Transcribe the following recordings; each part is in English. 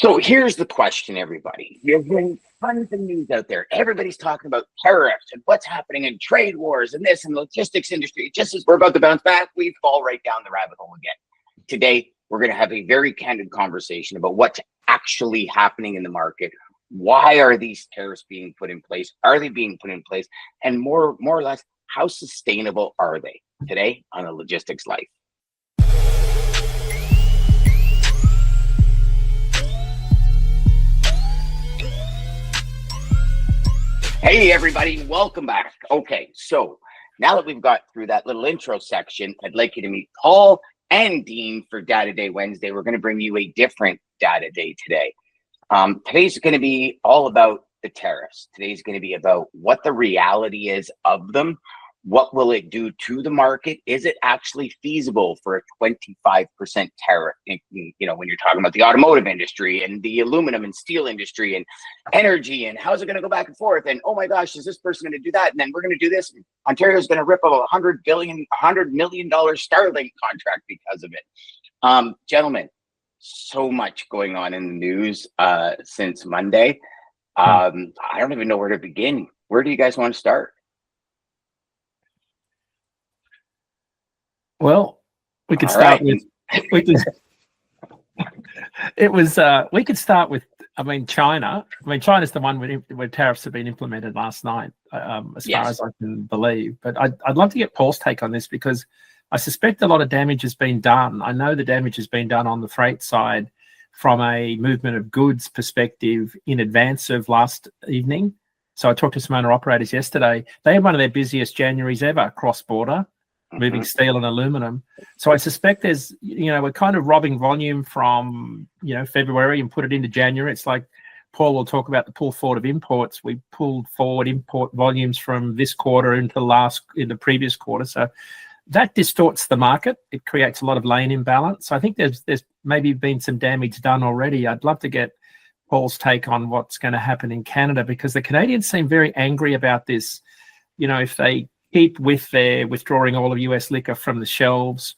So here's the question, everybody. There's been tons of news out there. Everybody's talking about tariffs and what's happening in trade wars and this and the logistics industry. Just as we're about to bounce back, we fall right down the rabbit hole again. Today, we're going to have a very candid conversation about what's actually happening in the market. Why are these tariffs being put in place? Are they being put in place? And more or less, how sustainable are they? Today on the Logistics Life. Hey everybody, welcome back. Okay, so now that we've got through that little intro section, I'd like you to meet Paul and Dean for Data Day Wednesday. We're going to bring you a different Data Day today. Today's going to be all about the tariffs. Today's going to be about what the reality is of them. What will it do to the market? Is it actually feasible for a 25% tariff? You know, when you're talking about the automotive industry and the aluminum and steel industry and energy, and how's it going to go back and forth? And oh my gosh, is this person going to do that? And then we're going to do this. Ontario's going to rip up $100 million Starlink contract because of it. Gentlemen, so much going on in the news since Monday. I don't even know where to begin. Where do you guys want to start? Well, we could start with, we could start with, China. China's the one where tariffs have been implemented last night, as far as I can believe. But I'd love to get Paul's take on this because I suspect a lot of damage has been done. I know the damage has been done on the freight side from a movement of goods perspective in advance of last evening. So I talked to some owner-operators yesterday. They had one of their busiest Januaries ever cross-border, moving steel and aluminum. So I suspect there's, we're kind of robbing volume from, February and put it into January. It's like Paul will talk about the pull forward of imports. We pulled forward import volumes from this quarter into the previous quarter. So that distorts the market. It creates a lot of lane imbalance. So I think there's maybe been some damage done already. I'd love to get Paul's take on what's going to happen in Canada because the Canadians seem very angry about this. If they keep with their withdrawing all of US liquor from the shelves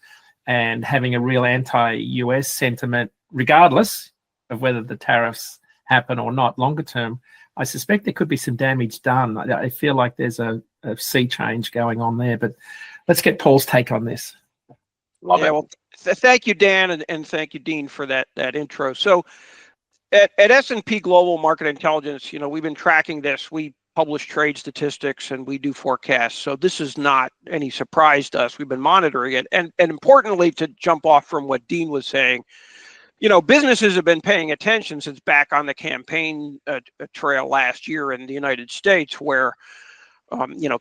and having a real anti-US sentiment, regardless of whether the tariffs happen or not longer term, I suspect there could be some damage done. I feel like there's a sea change going on there, but let's get Paul's take on this. Well, thank you, Dan, and thank you, Dean, for that intro. So at S&P Global Market Intelligence, we've been tracking this. We publish trade statistics and we do forecasts. So this is not any surprise to us. We've been monitoring it. And importantly, to jump off from what Dean was saying, businesses have been paying attention since back on the campaign trail last year in the United States where,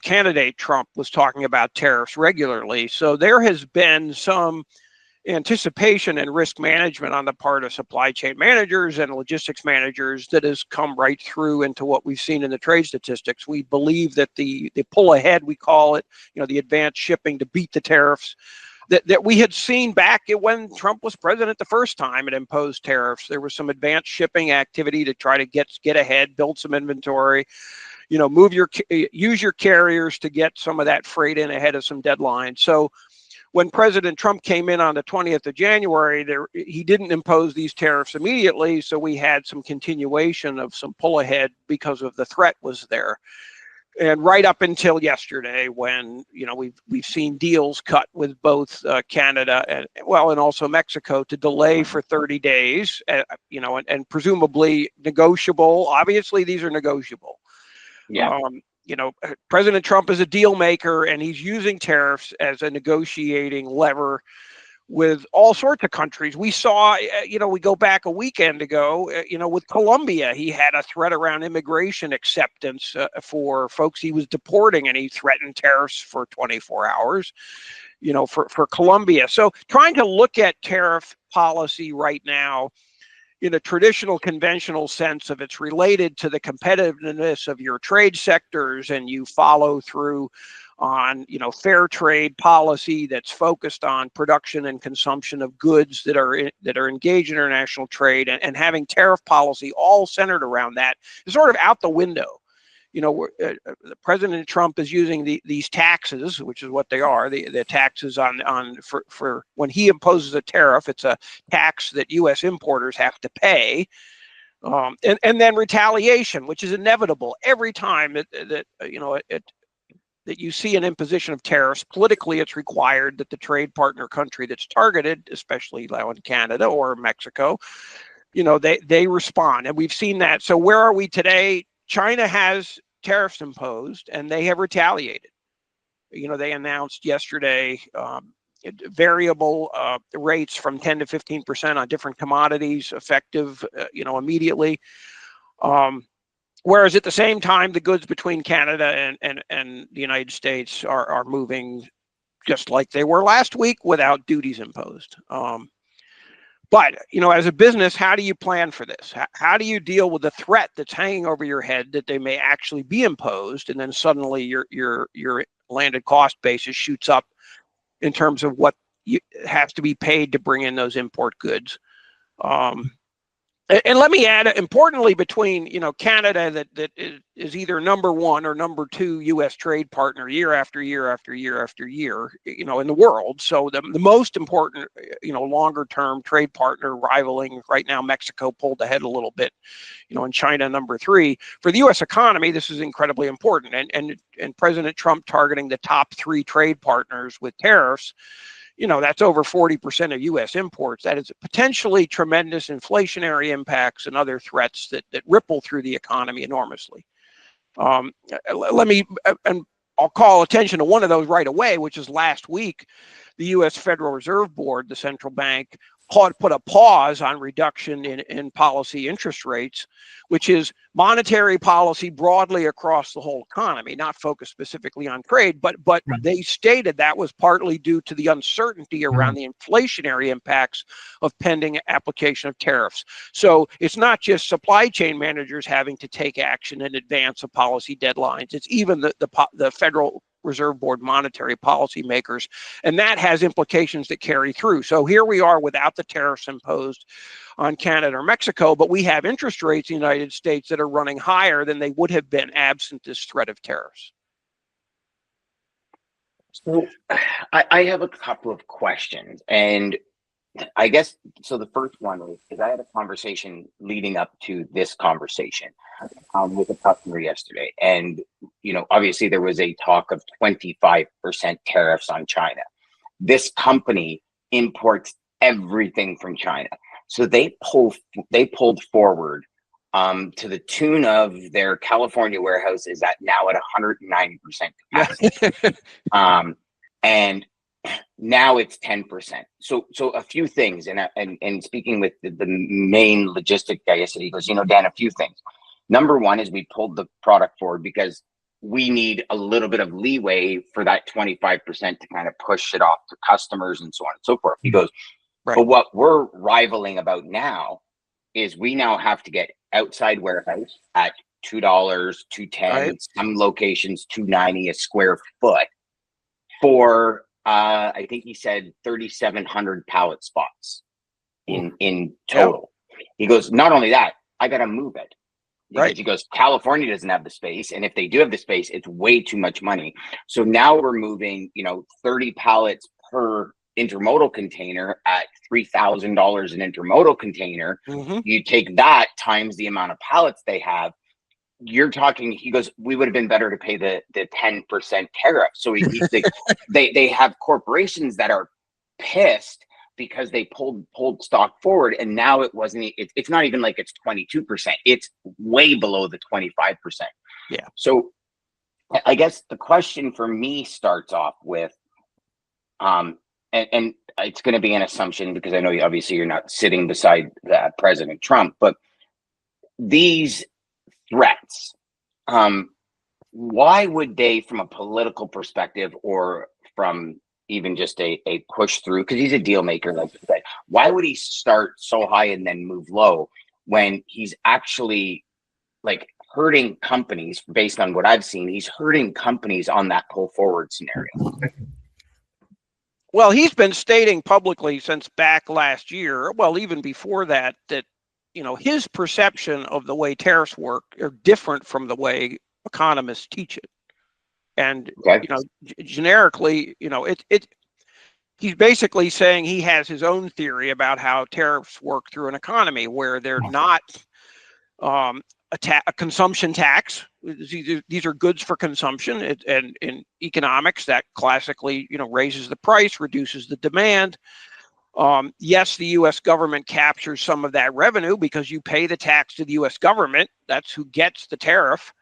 candidate Trump was talking about tariffs regularly. So there has been some anticipation and risk management on the part of supply chain managers and logistics managers that has come right through into what we've seen in the trade statistics. We believe that the pull ahead, we call it, the advanced shipping to beat the tariffs that we had seen back when Trump was president the first time and imposed tariffs. There was some advanced shipping activity to try to get ahead, build some inventory, use your carriers to get some of that freight in ahead of some deadlines. So when President Trump came in on the 20th of January, he didn't impose these tariffs immediately, so we had some continuation of some pull ahead because of the threat was there. And right up until yesterday, when we've seen deals cut with both Canada and also Mexico to delay for 30 days, and presumably negotiable. Obviously, these are negotiable. Yeah. President Trump is a deal maker and he's using tariffs as a negotiating lever with all sorts of countries. We saw, we go back a weekend ago, with Colombia, he had a threat around immigration acceptance for folks he was deporting and he threatened tariffs for 24 hours, for Colombia. So trying to look at tariff policy right now in a traditional conventional sense of it's related to the competitiveness of your trade sectors and you follow through on fair trade policy that's focused on production and consumption of goods that are engaged in international trade and having tariff policy all centered around that is sort of out the window. President Trump is using these taxes, which is what they are, the taxes for when he imposes a tariff, it's a tax that U.S. importers have to pay. And then retaliation, which is inevitable every time that you see an imposition of tariffs. Politically, it's required that the trade partner country that's targeted, especially now in Canada or Mexico, they respond. And we've seen that. So where are we today? China has tariffs imposed and they have retaliated. They announced yesterday variable rates from 10 to 15% on different commodities, effective, immediately. Whereas at the same time, the goods between Canada and the United States are moving just like they were last week without duties imposed. But as a business, how do you plan for this? How do you deal with the threat that's hanging over your head that they may actually be imposed, and then suddenly your landed cost basis shoots up in terms of what has to be paid to bring in those import goods? And let me add, importantly, between Canada that is either number one or number two U.S. trade partner year after year after year after year, in the world. So the most important, longer term trade partner, rivaling right now Mexico, pulled ahead a little bit, and China number three. For the U.S. economy, this is incredibly important. And President Trump targeting the top three trade partners with tariffs, that's over 40% of U.S. imports. That is potentially tremendous inflationary impacts and other threats that ripple through the economy enormously. And I'll call attention to one of those right away, which is last week, the U.S. Federal Reserve Board, the central bank, put a pause on reduction in policy interest rates, which is monetary policy broadly across the whole economy, not focused specifically on trade, but right. They stated that was partly due to the uncertainty around the inflationary impacts of pending application of tariffs. So it's not just supply chain managers having to take action in advance of policy deadlines. It's even the Federal Reserve Board monetary policy makers, and that has implications that carry through. So here we are without the tariffs imposed on Canada or Mexico, but we have interest rates in the United States that are running higher than they would have been absent this threat of tariffs. So I have a couple of questions, and I guess so. The first one is I had a conversation leading up to this conversation with a customer yesterday, and obviously there was a talk of 25% tariffs on China. This company imports everything from China, so they pulled forward to the tune of their California warehouse is now at 190% capacity, and now it's 10%. So a few things, and speaking with the main logistic guy yesterday, he goes, Dan, a few things. Number one is we pulled the product forward because we need a little bit of leeway for that 25% to kind of push it off to customers and so on and so forth. He goes, right. But what we're rivaling about now is we now have to get outside warehouse at $2, $2.10, right. Some locations $2.90 a square foot for I think he said 3,700 pallet spots in total. Yep. He goes, not only that, I got to move it. Right. He goes, California doesn't have the space. And if they do have the space, it's way too much money. So now we're moving, 30 pallets per intermodal container at $3,000 an intermodal container. Mm-hmm. You take that times the amount of pallets they have. You're talking, he goes, we would have been better to pay the 10% tariff. So they have corporations that are pissed because they pulled stock forward, and now it's not even like it's 22%. It's way below the 25%. Yeah. So I guess the question for me starts off with, and it's going to be an assumption because I know obviously you're not sitting beside President Trump, but these threats, why would they, from a political perspective or from even just a push through, because he's a deal maker, like you said, why would he start so high and then move low when he's actually like hurting companies? Based on what I've seen, he's hurting companies on that pull forward scenario. Well, he's been stating publicly since back last year, well, even before that his perception of the way tariffs work are different from the way economists teach it. And Okay. generically, he's basically saying he has his own theory about how tariffs work through an economy where they're not a consumption tax. These are goods for consumption, and in economics, that classically, raises the price, reduces the demand. Yes, the U.S. government captures some of that revenue because you pay the tax to the U.S. government. That's who gets the tariff.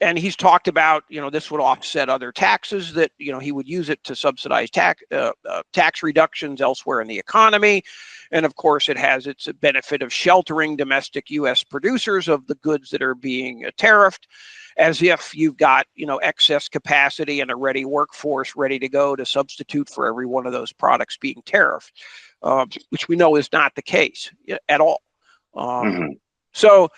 And he's talked about, this would offset other taxes that, he would use it to subsidize tax reductions elsewhere in the economy. And of course, it has its benefit of sheltering domestic U.S. producers of the goods that are being tariffed, as if you've got, excess capacity and a ready workforce ready to go to substitute for every one of those products being tariffed, which we know is not the case at all. So,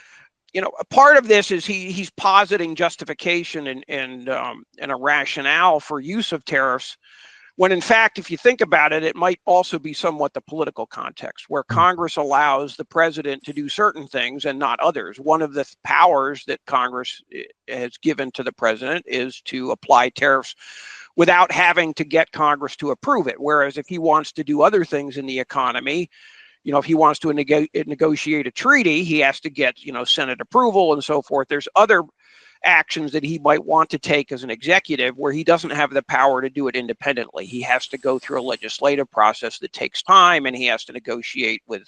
a part of this is he's positing justification and a rationale for use of tariffs, when in fact, if you think about it, it might also be somewhat the political context where Congress allows the president to do certain things and not others. One of the powers that Congress has given to the president is to apply tariffs without having to get Congress to approve it. Whereas if he wants to do other things in the economy, if he wants to negotiate a treaty, he has to get, Senate approval and so forth. There's other actions that he might want to take as an executive where he doesn't have the power to do it independently. He has to go through a legislative process that takes time, and he has to negotiate with,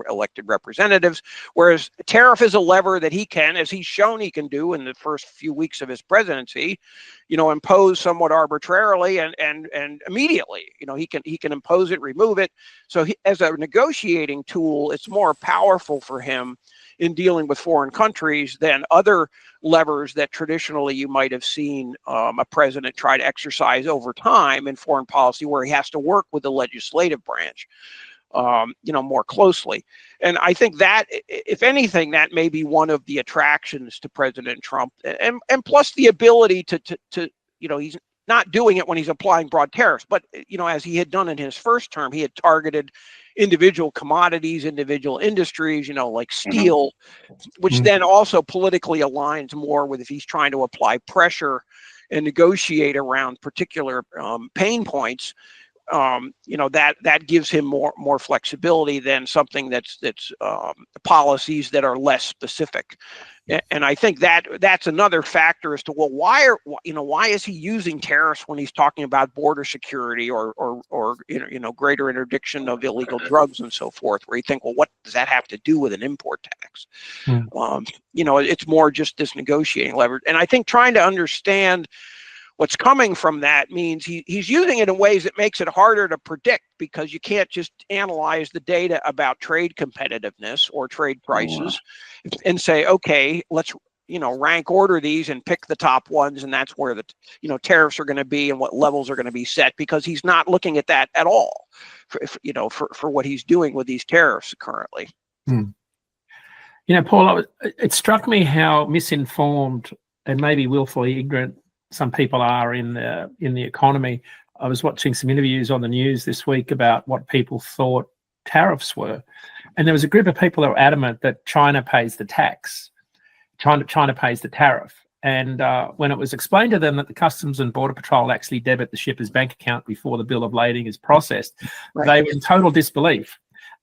elected representatives. Whereas a tariff is a lever that he can, as he's shown he can do in the first few weeks of his presidency, impose somewhat arbitrarily and immediately. He can impose it, remove it. So as a negotiating tool, it's more powerful for him in dealing with foreign countries than other levers that traditionally you might have seen a president try to exercise over time in foreign policy, where he has to work with the legislative branch, more closely. And I think that, if anything, that may be one of the attractions to President Trump, and plus the ability to he's not doing it when he's applying broad tariffs, but as he had done in his first term, he had targeted individual commodities, individual industries, like steel, which then also politically aligns more with if he's trying to apply pressure and negotiate around particular pain points. That gives him more flexibility than something that's policies that are less specific. And I think that's another factor as to, well, why is he using tariffs when he's talking about border security or greater interdiction of illegal drugs and so forth, where you think, well, what does that have to do with an import tax? It's more just this negotiating leverage. And I think trying to understand what's coming from that means he's using it in ways that makes it harder to predict, because you can't just analyze the data about trade competitiveness or trade prices and say, okay, let's rank order these and pick the top ones, and that's where the tariffs are going to be and what levels are going to be set, because he's not looking at that at all for what he's doing with these tariffs currently. Paul, it struck me how misinformed and maybe willfully ignorant some people are in the economy. I was watching some interviews on the news this week about what people thought tariffs were, and there was a group of people that were adamant that China pays the tax, China pays the tariff. And when it was explained to them that the Customs and Border Patrol actually debit the shipper's bank account before the bill of lading is processed, they were in total disbelief.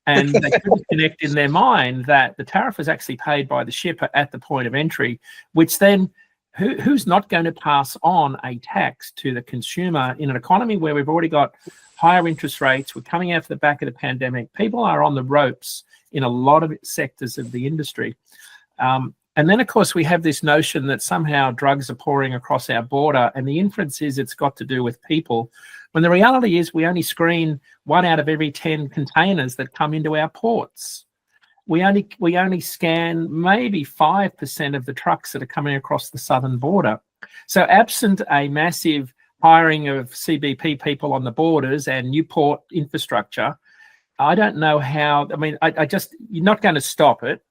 And they couldn't connect in their mind that the tariff is actually paid by the shipper at the point of entry, which then who's not going to pass on a tax to the consumer in an economy where we've already got higher interest rates? We're coming out of the back of the pandemic. People are on the ropes in a lot of sectors of the industry. And then, of course, we have this notion that somehow drugs are pouring across our border, and the inference is it's got to do with people, when the reality is we only screen 1 out of every 10 containers that come into our ports. We only scan maybe 5% of the trucks that are coming across the southern border. So absent a massive hiring of CBP people on the borders and new port infrastructure, I don't know how. I mean, you're not going to stop it.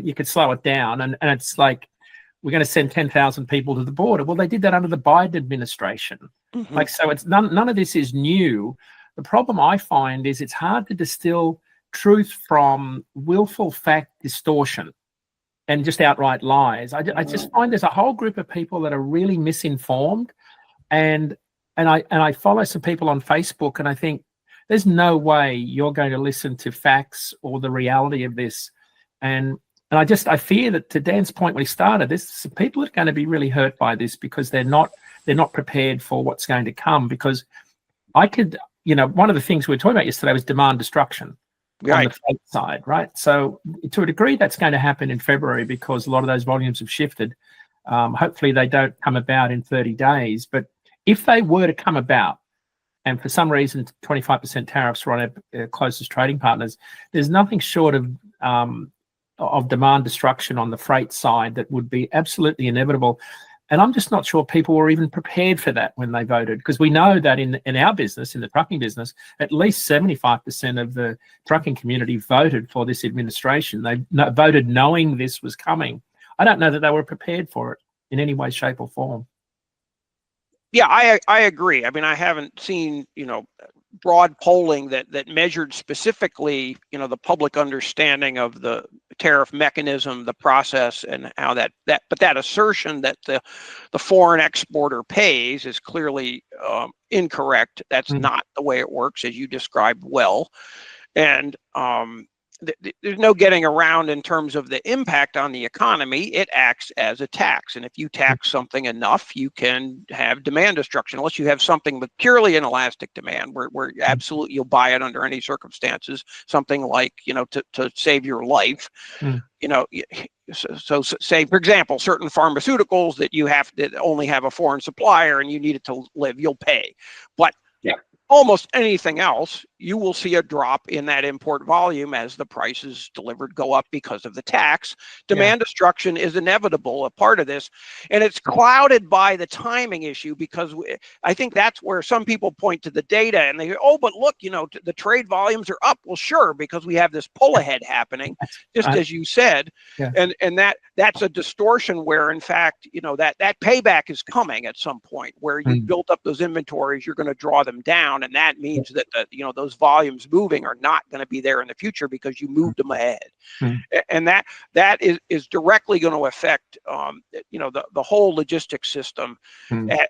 You could slow it down, and it's like we're going to send 10,000 people to the border. Well, they did that under the Biden administration. So it's none of this is new. The problem I find is it's hard to distill truth from willful fact distortion. and just outright lies. I just find there's a whole group of people that are really misinformed, and I follow some people on Facebook, and I think there's no way you're going to listen to facts or the reality of this, and I fear that, to Dan's point when he started, there's some people that are going to be really hurt by this because they're not prepared for what's going to come. Because one of the things we were talking about yesterday was demand destruction. Right. On the freight side, right? So to a degree, that's going to happen in February because a lot of those volumes have shifted. Hopefully they don't come about in 30 days. But if they were to come about, and for some reason 25% tariffs are on our closest trading partners, there's nothing short of demand destruction on the freight side that would be absolutely inevitable. And I'm just not sure people were even prepared for that when they voted, because we know that in our business, in the trucking business, at least 75% of the trucking community voted for this administration. They voted knowing this was coming. I don't know that they were prepared for it in any way, shape, or form. Yeah, I agree. I mean, I haven't seen, broad polling that measured specifically, the public understanding of the tariff mechanism, the process, and how but that assertion that the foreign exporter pays is clearly incorrect. That's not the way it works, as you described well. And there's no getting around in terms of the impact on the economy. It acts as a tax. And if you tax something enough, you can have demand destruction, unless you have something with purely inelastic demand where absolutely you'll buy it under any circumstances, something like, to save your life. So say, for example, certain pharmaceuticals that you have to only have a foreign supplier and you need it to live, you'll pay. But almost anything else, you will see a drop in that import volume as the prices delivered go up because of the tax. Demand destruction is inevitable, a part of this, and it's clouded by the timing issue, because I think that's where some people point to the data and they go, oh, but look, the trade volumes are up. Well, sure, because we have this pull ahead happening, just as you said, and that's a distortion where, in fact, that payback is coming at some point where you built up those inventories, you're going to draw them down, and that means that those volumes moving are not going to be there in the future because you moved them ahead. And that is directly going to affect the whole logistics system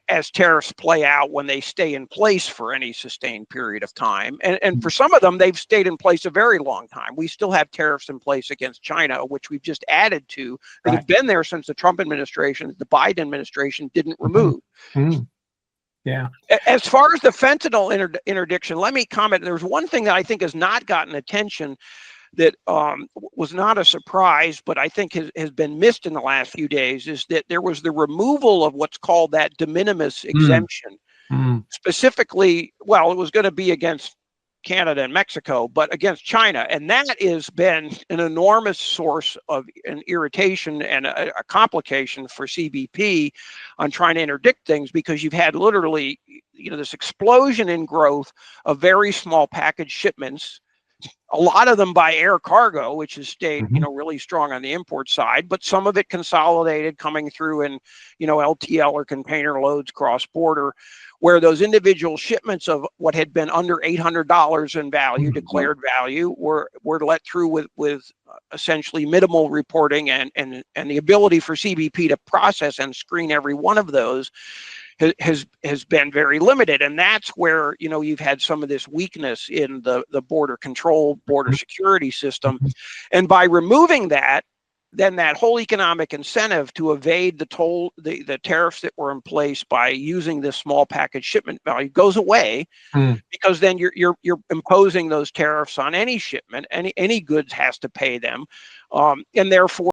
as tariffs play out, when they stay in place for any sustained period of time. And for some of them, they've stayed in place a very long time. We still have tariffs in place against China, which we've just added to, that have been there since the Trump administration. The Biden administration didn't remove. Yeah. As far as the fentanyl interdiction, let me comment. There's one thing that I think has not gotten attention that was not a surprise, but I think has been missed in the last few days, is that there was the removal of what's called that de minimis exemption. Specifically, well, it was going to be against Canada and Mexico, but against China. And that has been an enormous source of an irritation and a complication for CBP on trying to interdict things, because you've had literally, this explosion in growth of very small package shipments, a lot of them by air cargo, which has stayed, really strong on the import side, but some of it consolidated coming through in, LTL or container loads cross border, where those individual shipments of what had been under $800 in value, declared value, were let through with essentially minimal reporting, and the ability for CBP to process and screen every one of those has been very limited. And that's where, you've had some of this weakness in the border control, border security system. And by removing that, then that whole economic incentive to evade the tariffs that were in place by using this small package shipment value goes away, because then you're imposing those tariffs on any shipment. Any goods has to pay them, and therefore